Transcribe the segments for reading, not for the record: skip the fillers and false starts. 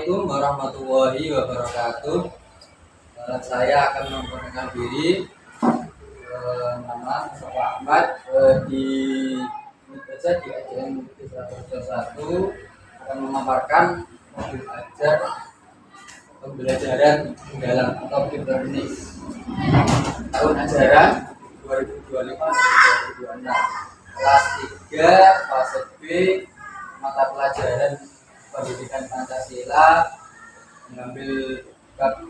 Assalamualaikum warahmatullahi wabarakatuh. Saya akan memperkenalkan diri. Nama Mustafa Ahmad. Di AJN 121 akan memaparkan modul ajar pembelajaran dalam atau deep learning tahun ajaran 2025-2026 kelas 3 fase B, mata pelajaran pendidikan Pancasila, mengambil bab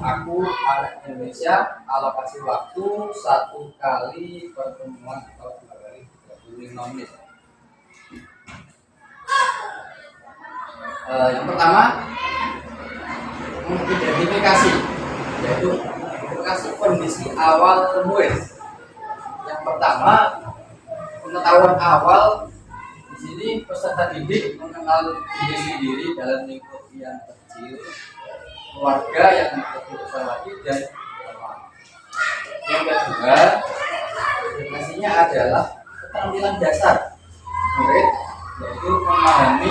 aku anak Indonesia, alokasi waktu 1 kali pertemuan atau 2 kali 35 menit. Yang pertama, identifikasi, yaitu identifikasi kondisi awal murid. Yang pertama, pengetahuan awal. Di sini peserta didik mengenal diri sendiri dalam lingkup yang kecil, keluarga yang lebih besar lagi, dan teman. Yang kedua, definisinya adalah keterampilan dasar murid, yaitu memahami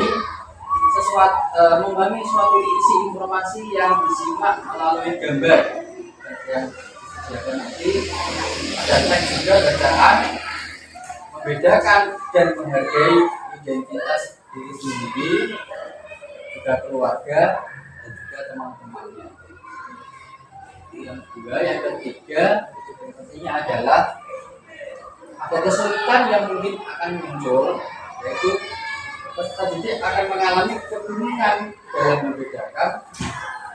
suatu isi informasi yang disimak melalui gambar yang disediakan nanti. Ada teks juga bacaan, membedakan dan menghargai identitas diri sendiri, juga keluarga, dan juga teman-temannya. Yang ketiga, definisinya adalah ada kesulitan yang mungkin akan muncul, yaitu peserta didik akan mengalami kebingungan dalam membedakan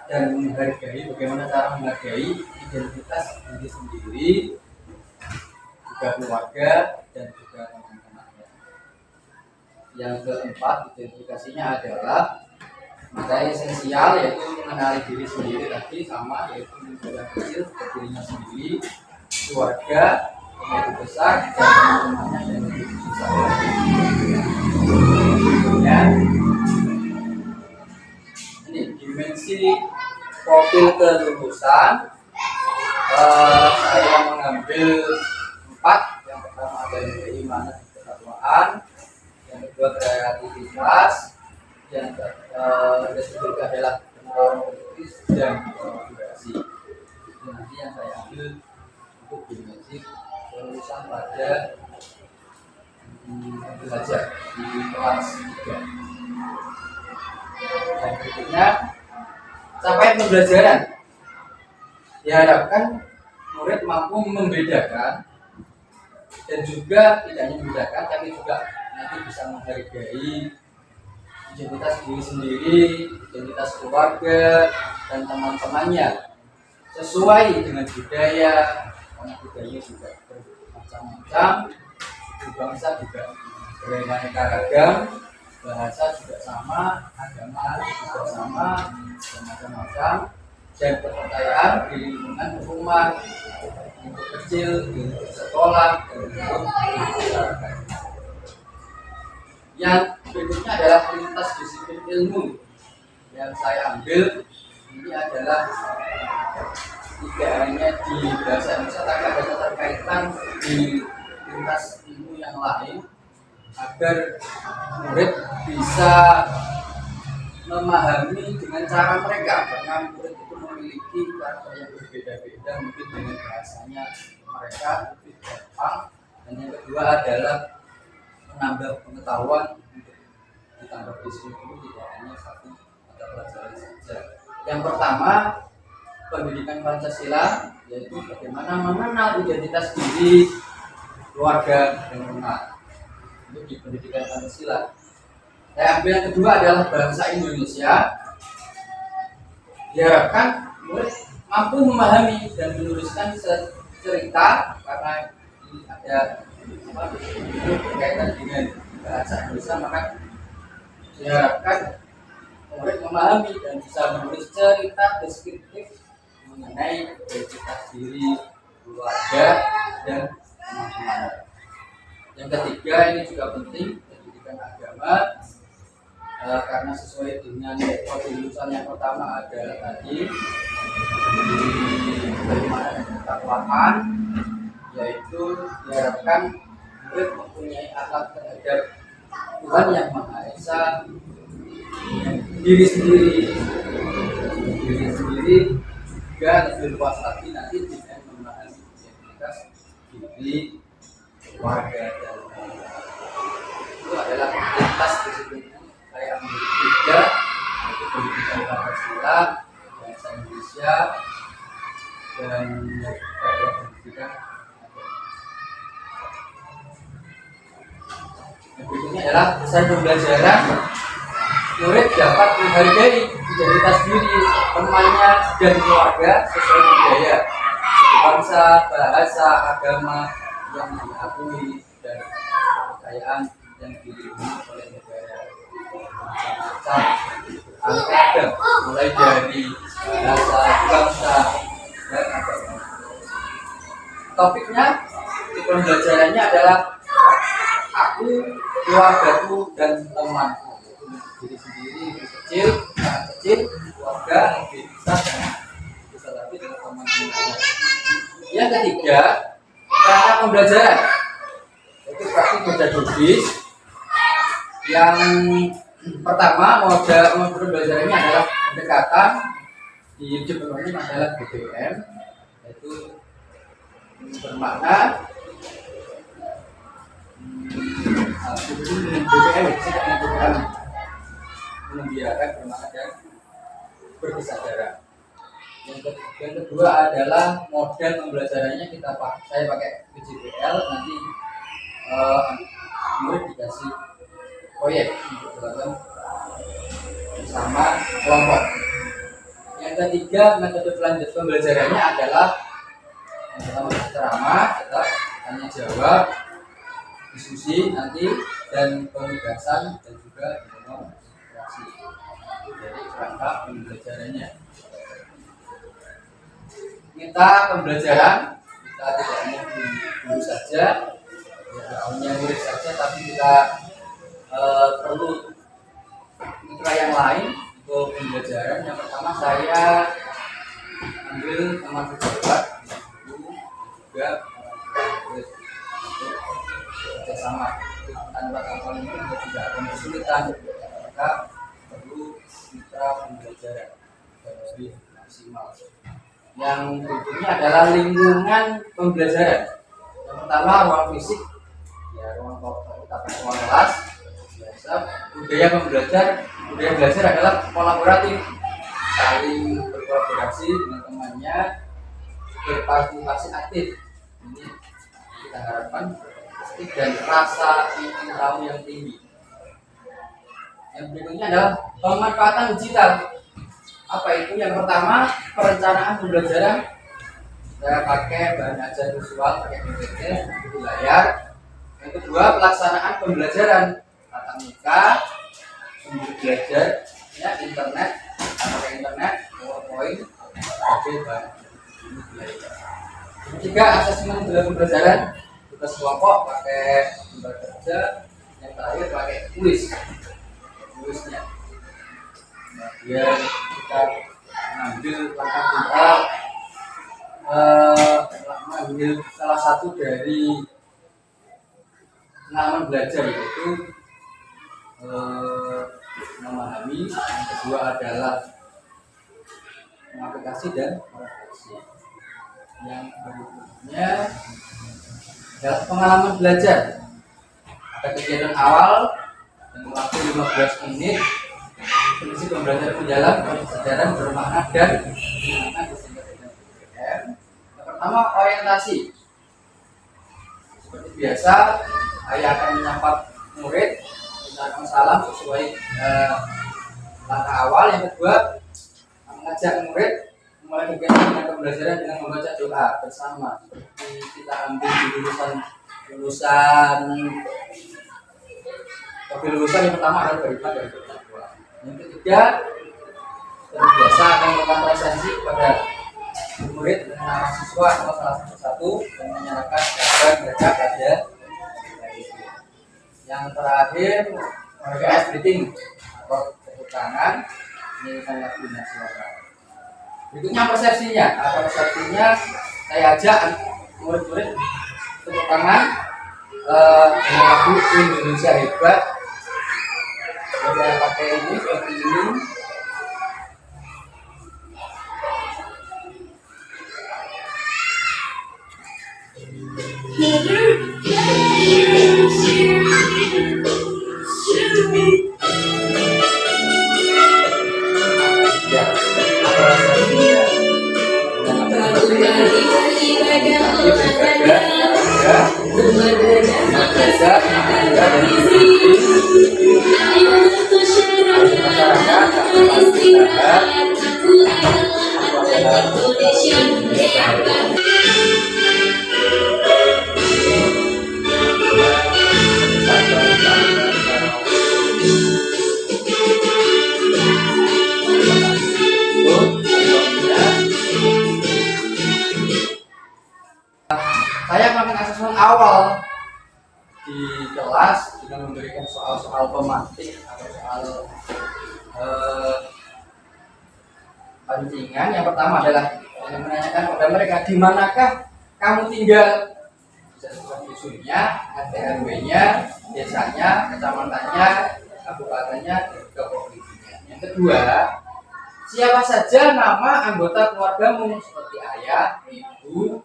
dan menghargai, bagaimana cara menghargai identitas diri sendiri, juga keluarga, dan juga teman-temannya. Yang keempat, identifikasinya adalah materi esensial, yaitu mengenali diri sendiri tadi sama, yaitu lingkungan kecil seperti dirinya sendiri, keluarga yang lebih besar, dan teman-temannya yang lebih besar lagi. Dan ini dimensi profil kelulusan, saya mengambil 4. Yang pertama ada keimanan dan ketakwaan, yang kedua kreativitas, yang ketiga adalah pengetahuan politis dan kolaborasi. Itu nanti yang saya ambil untuk dimensi kelulusan pada belajar di kelas 3. Dan berikutnya, capaian pembelajaran. Diharapkan murid mampu membedakan, dan juga tidak hanya membedakan, tapi juga nanti bisa menghargai identitas diri sendiri, identitas keluarga, dan teman-temannya sesuai dengan budaya, karena budaya juga bermacam-macam, bangsa juga beraneka ragam, bahasa juga sama, agama juga sama, dan macam-macam, dan kepercayaan di lingkungan rumah, lingkup kecil, lingkup sekolah, dan lingkup masyarakat. Yang berikutnya adalah lintas disiplin ilmu. Yang saya ambil ini adalah tidak hanya di bahasa Indonesia, tapi ada keterkaitan di lintas ilmu yang lain, agar murid bisa memahami dengan cara mereka, karena murid itu memiliki karakter yang berbeda-beda, mungkin dengan bahasanya mereka lebih gampang. Dan yang kedua adalah menambah pengetahuan untuk ditambah disiplin, tidak hanya satu mata pelajaran saja. Yang pertama, pendidikan Pancasila, yaitu bagaimana mengenal identitas diri, keluarga, dan teman. Itu di pendidikan Pancasila. Saya ambil yang kedua adalah bangsa Indonesia. Diharapkan murid mampu memahami dan menuliskan cerita, karena ini ada berkaitan dengan bahasa Indonesia, maka diharapkan murid memahami dan bisa menulis cerita deskriptif mengenai identitas diri, keluarga, dan teman-teman. Yang ketiga, ini juga penting, pendidikan agama, karena sesuai dengan jurusan yang pertama adalah tadi keimanan dan ketakwaan, yaitu diharapkan murid mempunyai akhlak terhadap Tuhan Yang Maha Esa, diri sendiri, juga lebih luas lagi nanti dengan memahami identitas diri, keluarga, dan itu adalah identitas disebutnya saya ambil tiga, yaitu pendidikan Pancasila, bahasa Indonesia, dan gaya pendidikan. Yang berikutnya adalah pesan pembelajaran. Murid dapat menghargai identitas diri, temannya, dan keluarga sesuai budaya, bangsa, bahasa, agama yang diakui, dan kekayaan yang dilindungi oleh negara. Macam mulai dari bahasa, bangsa, dan agama. Topiknya, pembelajarannya adalah aku, keluargaku, dan temanku. Diri sendiri, diri kecil, anak kecil, keluarga, lebih besar, dan bisa lagi dengan teman-teman. Yang ketiga, cara pembelajaran, yaitu praktik pedagogis. Yang pertama, modal pembelajarannya adalah pendekatan, dijudulnya adalah BBM, yaitu bermakna BBM membiarkan bermakna dan berkesadaran. Yang kedua adalah model pembelajarannya saya pakai PJBL, nanti murid dikasih proyek untuk dilakukan bersama kelompok. Yang ketiga, metode pembelajarannya adalah yang pertama ceramah, tetap tanya jawab, diskusi nanti, dan penugasan, dan juga demonstrasi. Jadi kerangka pembelajarannya. Kita pembelajaran, kita tidak hanya guru saja, tidak hanya murid saja, tapi kita perlu mitra yang lain untuk pembelajaran. Yang pertama saya ambil teman pejabat, juga kerjasama. Tanpa kapal ini tidak akan kesulitan. Maka perlu mitra pembelajaran yang lebih maksimal. Yang berikutnya adalah lingkungan pembelajaran. Yang pertama ruang fisik, ya ruang kelas. Biasa budaya belajar adalah kolaboratif, saling berkolaborasi dengan temannya, berpartisipasi aktif. Ini kita harapkan dan rasa ingin tahu yang tinggi. Yang berikutnya adalah pemanfaatan digital. Apa itu? Yang pertama, perencanaan pembelajaran. Saya pakai bahan ajar visual, pakai PPT, di layar. Yang kedua, pelaksanaan pembelajaran tatap muka, sumber belajar, ya, internet, pakai internet, PowerPoint, pakai bahan belajar. Yang ketiga, asesmen dalam pembelajaran, tugas kelompok pakai sumber kerja. Yang terakhir pakai kuisnya. Biar kita mengambil langkah mengambil salah satu dari pengalaman belajar, yaitu memahami. Yang kedua adalah mengaplikasi dan merefleksi. Yang berikutnya adalah pengalaman belajar. Ada kegiatan awal dengan waktu 15 menit. Fungsi pembelajaran berjalan berkesadaran, bermakna, dan menggunakan disingkat dengan BBM. Yang pertama, orientasi. Seperti biasa, saya akan menyapa murid, mengucapkan salam sesuai langkah awal. Yang kedua, mengajak murid memulai kegiatan dengan pembelajaran dengan membaca doa bersama. Seperti kita ambil di lulusan yang pertama adalah beriman dan bertakwa. Yang ketiga, seperti biasa akan melakukan presensi kepada murid dengan siswa atau salah satu dan menyerahkan gambar mereka pada. Yang terakhir, mereka ice breathing atau tepuk tangan, ini sangat nasional. Berikutnya persepsinya. Persepsinya saya ajak murid-murid tepuk tangan dengan lagu Indonesia Hebat. Saya pakai ini seperti ini. kembali beribadah olahraga, bermadrasah bergizi. Ayo masyarakat beristirahat. Aku adalah atlet Indonesia hebat. Saya melakukan asesmen awal di kelas dengan memberikan soal-soal pemantik atau soal pancingan. Yang pertama adalah menanyakan kepada mereka, di manakah kamu tinggal, bisa disebut dusunnya, RT RW-nya, desanya, kecamatannya, kabupatennya, dan juga provinsinya. Yang kedua, siapa saja nama anggota keluargamu seperti ayah, ibu,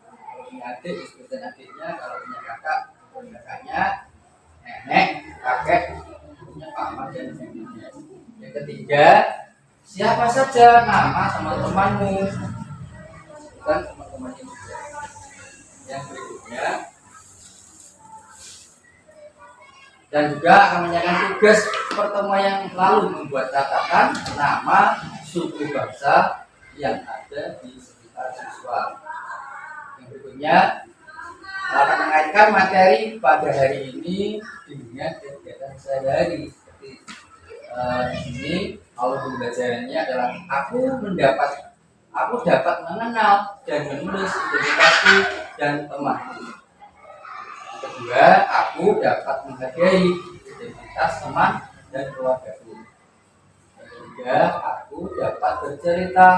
adik, istri dan adiknya, kalau punya kakak, punya kakaknya, nenek, kakek, punya paman dan sebagainya. Yang ketiga, siapa saja nama teman-temanmu dan teman-temannya juga. Yang berikutnya, dan juga akan menanyakan tugas pertemuan yang lalu, membuat catatan nama suku bangsa yang ada di sekitar siswa. Yang berikutnya akan mengaitkan materi pada hari ini dengan kegiatan sehari-hari. Seperti di sini awal pembelajarannya adalah aku dapat mengenal dan menulis identitasku dan temanku. Yang kedua, aku dapat menghargai identitas teman dan keluargaku. Yang ketiga, aku dapat bercerita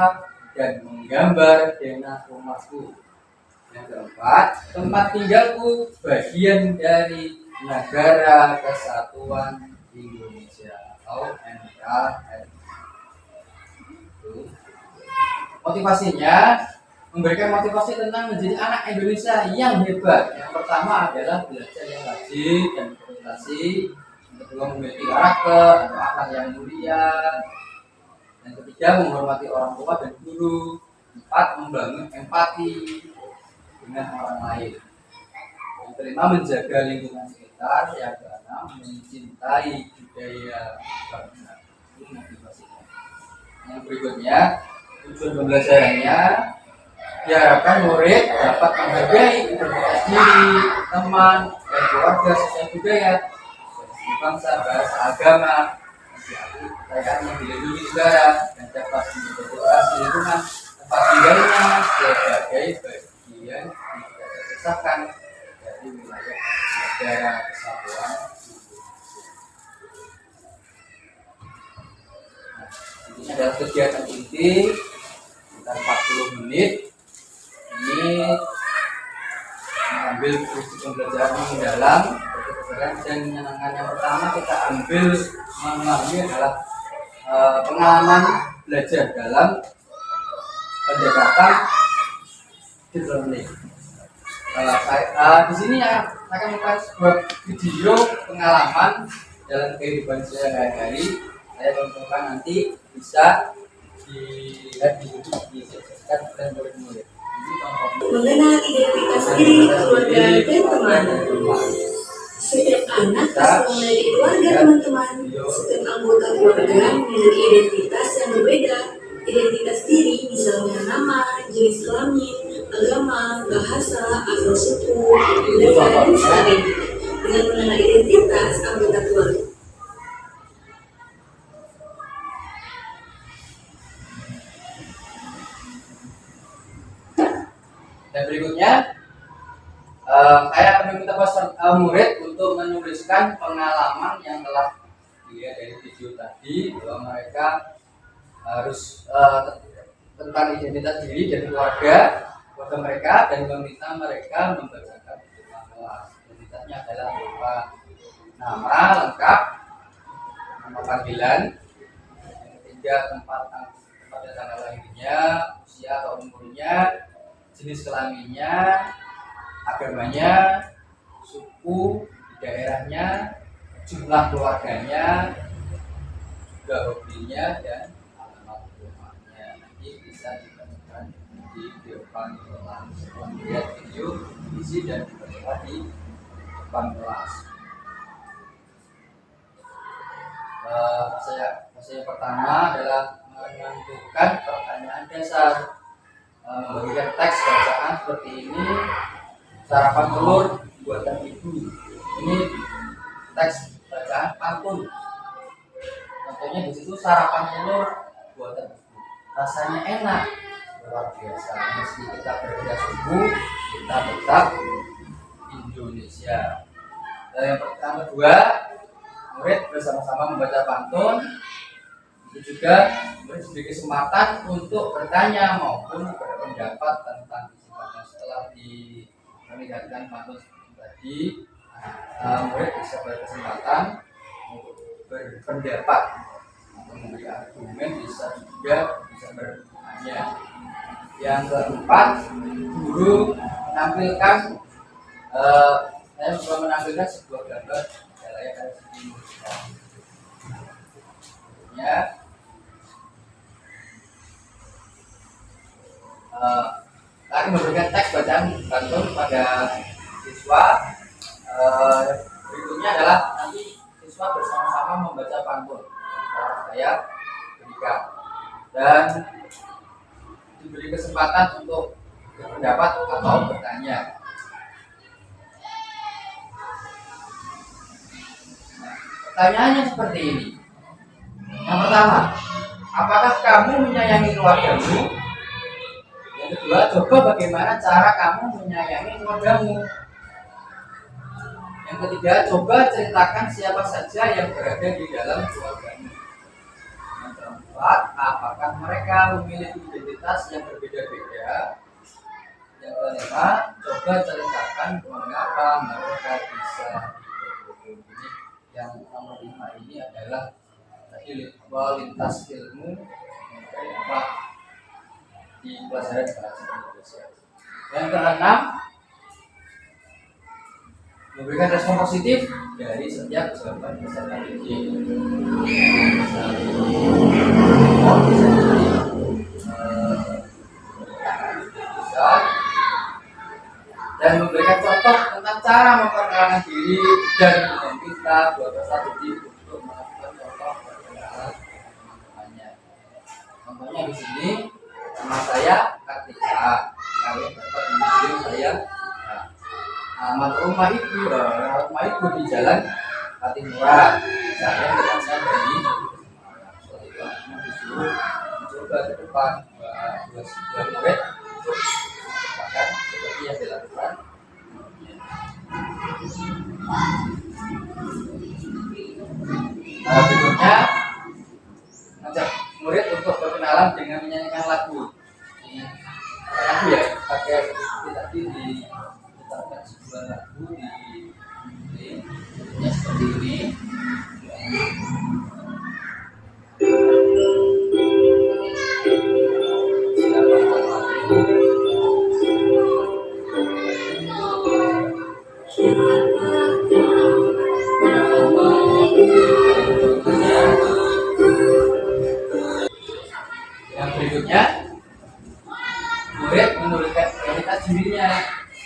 dan menggambar denah rumahku. Yang keempat, tempat tinggalku bagian dari Negara Kesatuan Indonesia atau NKRI. Motivasinya memberikan motivasi tentang menjadi anak Indonesia yang hebat. Yang pertama adalah belajar yang rajin dan berprestasi. Yang kedua, memiliki karakter atau akhlak yang mulia. Yang ketiga, menghormati orang tua dan guru. Empat, membangun empati dengan orang lain. Yang kelima, menjaga lingkungan sekitar. Yang keenam, mencintai budaya bangsa. Itu motivasinya. Yang berikutnya, tujuan pembelajarannya diharapkan murid dapat menghargai identitas diri, teman, dan keluarga sesuai budaya, sesuai bangsa, bahasa, agama, mereka yang dilindungi negara dan dapat mengintegrasi lingkungan tempat tinggalnya sebagai bagian tidak terpisahkan dari wilayah Negara Kesatuan Indonesia. Ini adalah kegiatan inti sekitar 40 menit. Ini mengambil prinsip pembelajaran yang mendalam, berkesesuaian dan menyenangkan. Yang pertama kita ambil memahami adalah pengalaman belajar dalam pendekatan deep learning. Di sini akan membuat sebuah video pengalaman dalam kehidupan sehari-hari. Saya contohkan, nanti bisa dilihat di YouTube, disaksikan dan boleh-boleh. Mengenal identitas diri, keluarga, dan teman. Setiap anak pasti memiliki keluarga teman-teman. Setiap anggota keluarga memiliki identitas yang berbeda. Identitas diri misalnya nama, jenis kelamin, agama, bahasa, atau suku, budaya, dan sebagainya. Dengan mengenal identitas anggota keluarga. Dan berikutnya, saya akan meminta peserta murid untuk menuliskan pengalaman yang telah dilihat dari video tadi, bahwa mereka harus tentang identitas diri dan keluarga mereka, dan meminta mereka membacakan jurnal kelas. Identitasnya adalah berupa nama lengkap, nama panggilan, yang ketiga tempat dan tanggal lahirnya, usia atau umurnya, jenis kelaminnya, agamanya, suku, daerahnya, jumlah keluarganya, juga hobinya, dan alamat rumahnya. Nanti bisa ditemukan di depan kelas. Lihat video isi dan berdoa di depan kelas. Saya pertama adalah menentukan pertanyaan dasar, memberikan teks bacaan seperti ini. Sarapan telur buatan ibu. Ini teks bacaan pantun. Contohnya di situ sarapan telur buatan ibu. Rasanya enak, luar biasa. Meski kita berbeda suku, kita tetap Indonesia. Yang kedua, murid bersama-sama membaca pantun. Itu juga memberi kesempatan untuk bertanya maupun berpendapat tentang isi pantun. Setelah melihatkan pantun tadi, murid bisa berkesempatan untuk berpendapat, memberi argumen, bisa juga bisa bertanya. Yang keempat, guru menampilkan, saya coba menampilkan sebuah gambar layar LCD ya. Kami memberikan teks bacaan pantun pada siswa. Berikutnya adalah nanti siswa bersama-sama membaca pantun. Saya berikan dan diberi kesempatan untuk berpendapat atau bertanya. Pertanyaannya seperti ini. Yang pertama, apakah kamu menyayangi keluargamu? Yang kedua, coba bagaimana cara kamu menyayangi keluargamu. Yang ketiga, coba ceritakan siapa saja yang berada di dalam keluargamu. Yang keempat, apakah mereka memiliki identitas yang berbeda-beda? Yang kelima, coba ceritakan mengapa mereka bisa hidup. Ini yang nomor 5 ini adalah tadi lintas ilmu kayak apa di pelajaran bahasa Indonesia. Yang keenam, memberikan respon positif dari setiap jawaban peserta didik. Bisa dan memberikan contoh tentang cara memperkenalkan diri dan meminta dua peserta didik untuk melakukan contoh perkenalan teman-temannya. Contohnya di sini, nama saya Kartika. Kalian dapat menunjuk saya. Alamat rumah ibu di Jalan Patimura. Saya berasal dari Semarang. Setelah itu aku disuruh mencoba ke depan dua murid untuk menciptakan seperti yang dilakukan. Berikutnya mengajak murid untuk berkenalan dengan menyanyikan lagu. Lagu ya, pakai tadi diputarkan sebuah lagu di seperti ini. Yang berikutnya, murid menuliskan identitas dirinya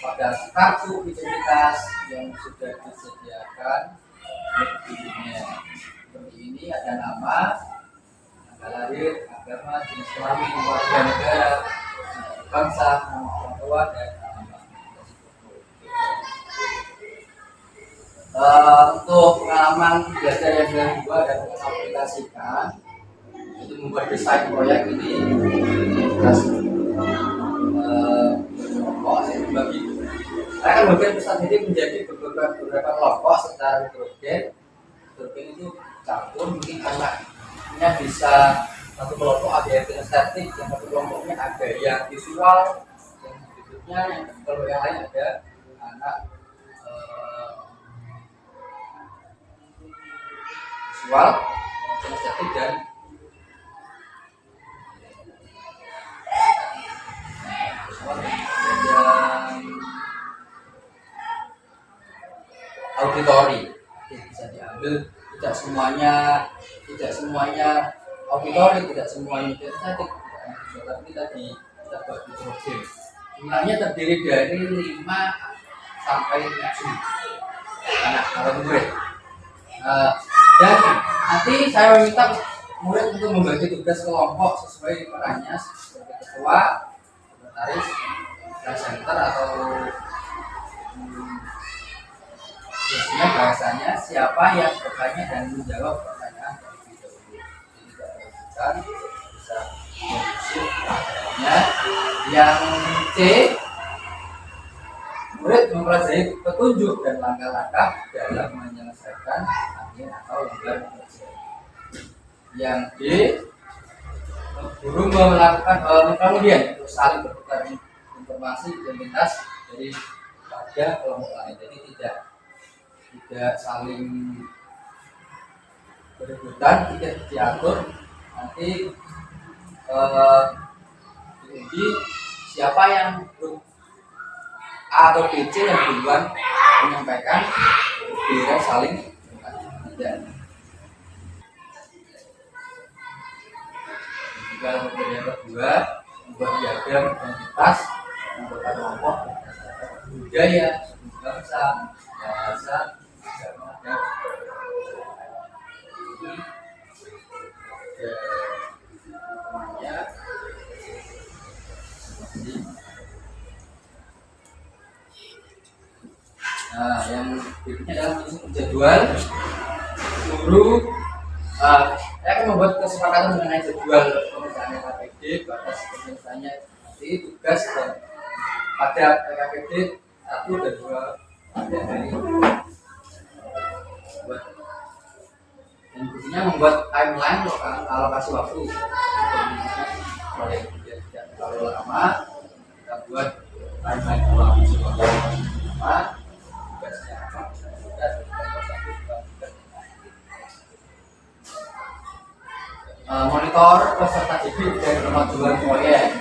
pada kartu identitas yang sudah disediakan oleh dirinya. Seperti ini ada nama, tanggal lahir, agama, jenis kelamin, warga negara, bangsa, nama orang tua, dan nama. Untuk pengalaman belajar yang kedua dan mengaplikasikan itu membuat desain proyek ini kelompok saya dibagi. Saya akan bagian pesan ini menjadi beberapa kelompok secara heterogen. Heterogen itu campur, mungkin anaknya bisa satu kelompok ada yang estetik, yang satu kelompoknya ada yang visual, yang berikutnya yang kelompok yang lain ada anak visual, estetik dan auditori. Bisa diambil, tidak semuanya auditori, tidak semuanya estetik, tapi tadi kita kita buat nitrogen. Jumlahnya terdiri dari 5 sampai 7 anak atau murid. Dan nanti saya minta murid untuk membagi tugas kelompok sesuai perannya sebagai ketua, sekretaris, presenter atau biasanya bahasanya siapa yang bertanya dan menjawab pertanyaan terlebih dahulu. Jadi tidak teruskan bisa mengusir pertanyaannya. Yang C, murid mempelajari petunjuk dan langkah-langkah dalam menyelesaikan angin atau lembar kerja. Yang D, guru melakukan kemudian untuk saling bertukar informasi identitas dari pada kelompok lain. Jadi tidak saling berebutan, tidak diatur. Nanti diuji siapa yang A atau B, C yang duluan menyampaikan, tidak saling tidak. Jika yang kedua membuat diagram identitas anggota kelompok budaya, bangsa, bahasa, agama, dan nah, yang berikutnya adalah menyusun jadwal. Guru saya akan membuat kesepakatan mengenai jadwal pengerjaan KPD, batas penyelesaiannya nanti tugas dan pada KPD 1 dan 2 pada hari dan intinya membuat timeline alokasi waktu mulai tidak terlalu lama. Kita buat timeline alokasi waktu lama, tugasnya apa dan monitor peserta didik dari kemajuan proyek.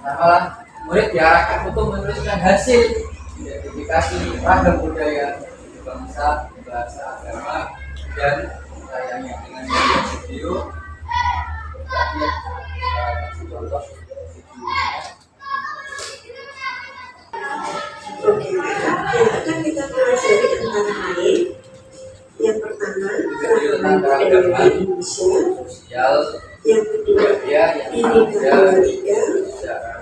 Pertama, murid diarahkan untuk menuliskan hasil identifikasi ragam budaya, bangsa, bahasa, agama, dan sayangnya dengan media video. Jadi contoh videonya. Oke, yang akan kita pelajari antara lain. Yang pertama, keragaman Indonesia. Sosial. Yang kedua, indikator 3.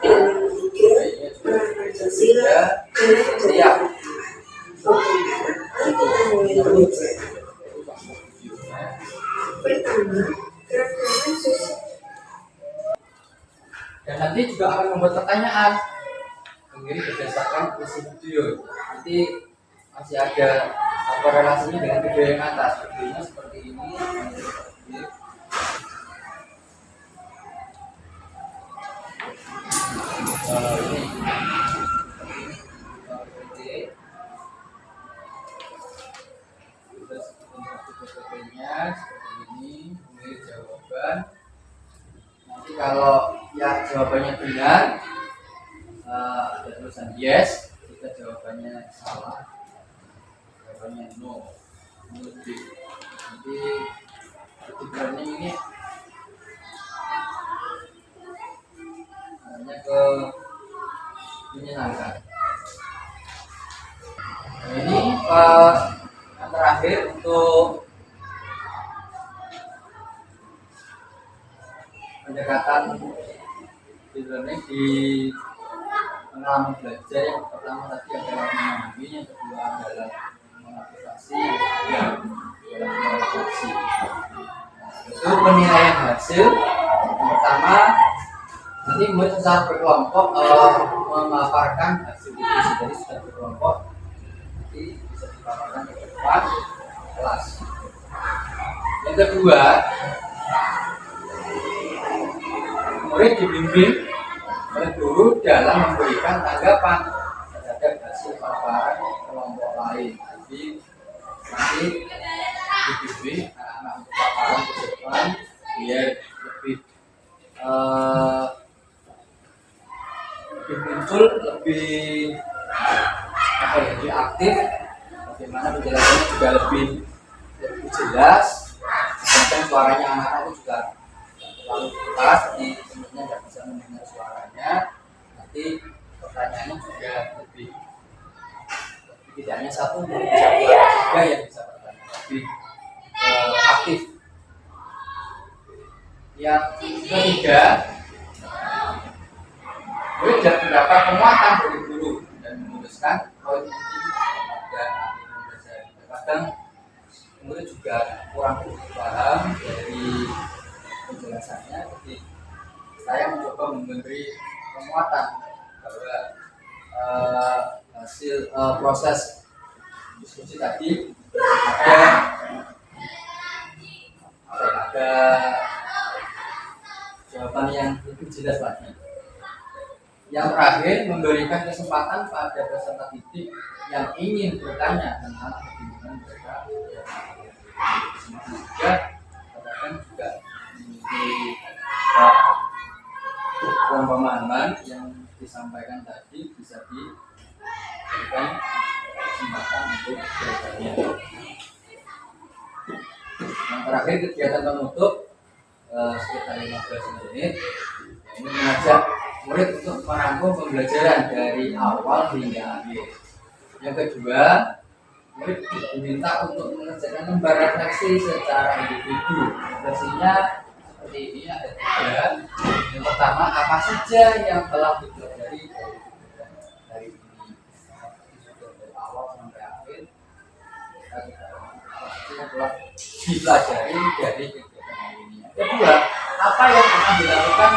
Dan yang ketiga, peran Pancasila dalam kebijakan. Oke, mari kita mulai belajar. Pertama, keragaman sosial. Dan nanti juga akan membuat pertanyaan mengirim berdasarkan isi video. Nanti masih ada apa relasinya dengan video yang atas. Videonya seperti ini. Seperti ini, memilih jawaban. Nanti kalau ya jawabannya benar, ada tulisan yes. Jika jawabannya salah, jawabannya no. Nanti ketiganya ini hanya ke menyenangkan. Nah, ini yang terakhir untuk pendekatan e-learning di pengalaman belajar. Yang pertama tadi adalah memahami, yang kedua adalah mengaplikasi, yang ketiga adalah merefleksi. Itu penilaian hasil. Yang pertama, nanti murid secara berkelompok memaparkan hasil diskusi dari sudah berkelompok, nanti bisa dipaparkan ke depan kelas. Yang kedua, murid dibimbing oleh guru dalam memberikan tanggapan terhadap hasil paparan kelompok lain. Jadi nanti dibimbing anak-anak untuk paparan ke depan biar lebih muncul, lebih lebih aktif, bagaimana penjelasannya juga lebih jelas, dan suaranya anak-anak itu juga terlalu keras, jadi sebenarnya nggak bisa mendengar suaranya. nanti pertanyaannya juga lebih tidak hanya satu, bisa dua, tiga yang bisa bertanya lebih aktif. Yang ketiga, murid dan mendapat penguatan dari guru dan memutuskan poin penting pada pembelajaran. Kadang murid juga kurang paham dari penjelasannya, jadi saya mencoba memberi penguatan bahwa hasil proses diskusi tadi ada jawaban yang lebih jelas lagi. Yang terakhir, memberikan kesempatan pada peserta didik yang ingin bertanya tentang kebingungan mereka. Juga katakan juga memiliki pemahaman yang disampaikan tadi bisa diberikan kesempatan untuk bertanya. Yang terakhir, kegiatan penutup sekitar 15 menit, ini mengajak murid untuk merangkum pembelajaran dari awal hingga akhir. Yang kedua, murid diminta untuk mengerjakan lembar refleksi secara individu. Refleksinya seperti ini, ada tiga. Yang pertama, apa saja yang telah dipelajari dari ini, dari awal sampai akhir. Apa saja yang telah dipelajari dari kegiatan ini. Yang kedua, apa yang akan dilakukan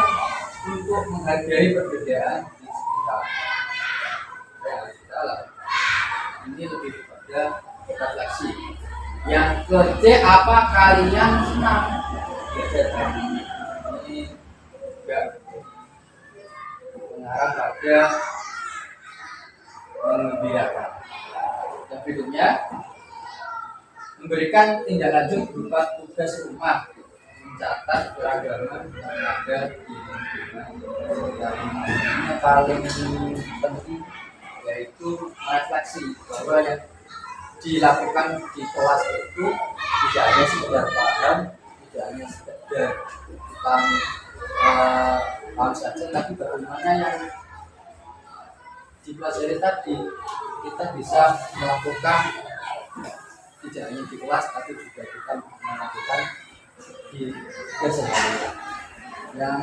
untuk menghargai perbedaan di sekitar. Ini lebih kepada refleksi. Yang ketiga, apa kalian senang belajar hari ini? Ini juga mengarah pada mengembirakan. Yang berikutnya, memberikan tindak lanjut berupa tugas rumah, mencatat keragaman yang ada di lingkungan. Yang paling penting yaitu refleksi bahwa yang dilakukan di kelas itu tidak hanya sekedar paham, tidak hanya sekedar paham saja, tapi bagaimana yang dipelajari tadi kita bisa melakukan tidak hanya di kelas, tapi juga kita melakukan di keseharian. Yang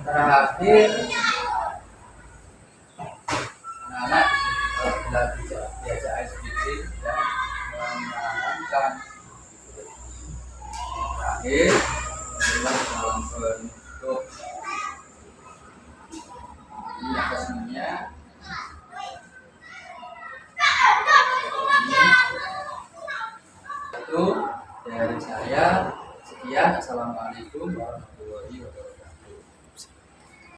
terakhir, anak-anak diajak SDG dan menanamkan. Terakhir, dalam bentuk ini asesmennya. Itu dari saya. Sekian, assalamualaikum warahmatullahi wabarakatuh.